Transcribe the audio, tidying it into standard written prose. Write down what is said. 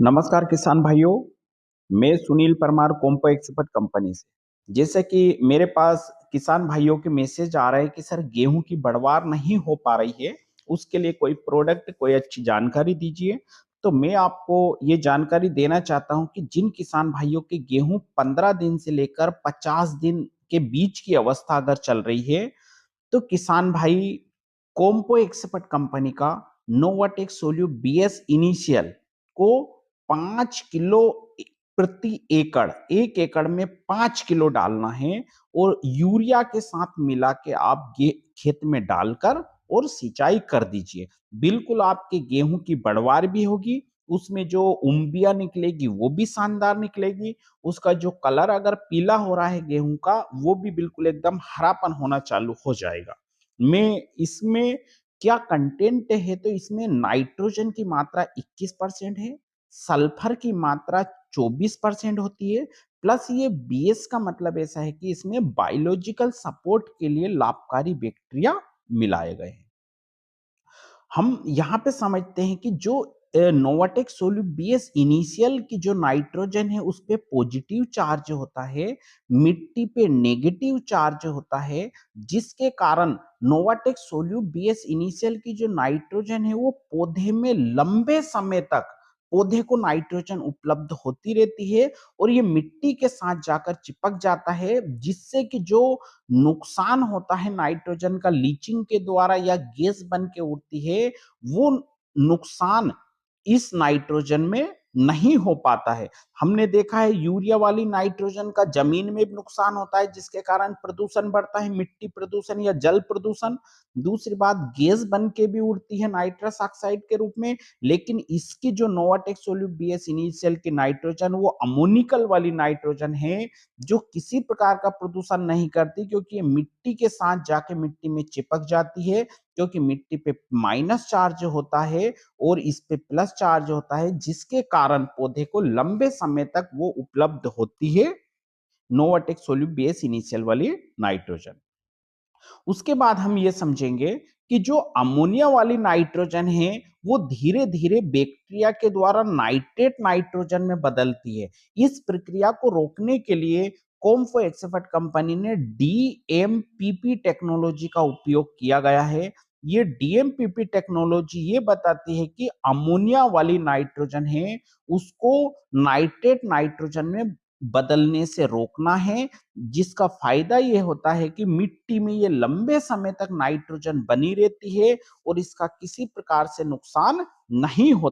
नमस्कार किसान भाइयों, मैं Sunil Parmar compo expert company से। जैसे कि मेरे पास किसान भाइयों के मैसेज आ रहे हैं कि सर गेहूं की बढ़वार नहीं हो पा रही है, उसके लिए कोई प्रोडक्ट, कोई अच्छी जानकारी दीजिए। तो मैं आपको ये जानकारी देना चाहता हूं कि जिन किसान भाइयों के गेहूं 15 दिन से लेकर 50 दिन के बीच की अवस्था अगर चल रही है, तो किसान भाई कॉम्पो एक्सपर्ट कंपनी का नोवाटेक सोल्यू बीएस इनिशियल को 5 किलो प्रति एकड़, 1 एकड़ में 5 किलो डालना है और यूरिया के साथ मिला के आप खेत में डालकर और सिंचाई कर दीजिए। बिल्कुल आपके गेहूं की बढ़वार भी होगी, उसमें जो उम्बिया निकलेगी वो भी शानदार निकलेगी, उसका जो कलर अगर पीला हो रहा है गेहूं का, वो भी बिल्कुल एकदम हरापन होना चालू हो जाएगा। में इसमें क्या कंटेंट है, तो इसमें नाइट्रोजन की मात्रा 21% है, सल्फर की मात्रा 24% होती है, प्लस ये बीएस का मतलब ऐसा है कि इसमें बायोलॉजिकल सपोर्ट के लिए लाभकारी बैक्टीरिया मिलाए गए हैं। हम यहाँ पे समझते हैं कि जो नोवाटेक सोल्यू बीएस इनिशियल की जो नाइट्रोजन है उस पे पॉजिटिव चार्ज होता है, मिट्टी पे नेगेटिव चार्ज होता है, जिसके कारण नोवाटेक सोल्यू बीएस इनिशियल की जो नाइट्रोजन है वो पौधे में लंबे समय तक पौधे को नाइट्रोजन उपलब्ध होती रहती है और ये मिट्टी के साथ जाकर चिपक जाता है, जिससे कि जो नुकसान होता है नाइट्रोजन का लीचिंग के द्वारा या गैस बन के उड़ती है, वो नुकसान इस नाइट्रोजन में नहीं हो पाता है। हमने देखा है यूरिया वाली नाइट्रोजन का जमीन में भी नुकसान होता है, जिसके कारण प्रदूषण बढ़ता है, मिट्टी प्रदूषण या जल प्रदूषण। दूसरी बात, गैस बन के भी उड़ती है नाइट्रस ऑक्साइड के रूप में, लेकिन इसकी जो नोवाटेक सोल्यू बीएस इनिशियल की नाइट्रोजन वो अमोनिकल वाली नाइट्रोजन है, जो किसी प्रकार का प्रदूषण नहीं करती, क्योंकि ये मिट्टी के साथ जाके मिट्टी में चिपक जाती है, क्योंकि मिट्टी पे माइनस चार्ज होता है और इस पे प्लस चार्ज होता है, जिसके कारण पौधे को लंबे समय तक वो उपलब्ध होती है नोवाटेक सोल्यू बेस इनिशियल वाली नाइट्रोजन। उसके बाद हम ये समझेंगे कि जो अमोनिया वाली नाइट्रोजन है वो धीरे धीरे बैक्टीरिया के द्वारा नाइट्रेट नाइट्रोजन में बदलती है। इस प्रक्रिया को रोकने के लिए कॉम्फो एक्सपर्ट कंपनी ने डीएमपीपी टेक्नोलॉजी का उपयोग किया गया है। ये डीएमपीपी टेक्नोलॉजी ये बताती है कि अमोनिया वाली नाइट्रोजन है उसको नाइट्रेट नाइट्रोजन में बदलने से रोकना है, जिसका फायदा ये होता है कि मिट्टी में ये लंबे समय तक नाइट्रोजन बनी रहती है और इसका किसी प्रकार से नुकसान नहीं होता।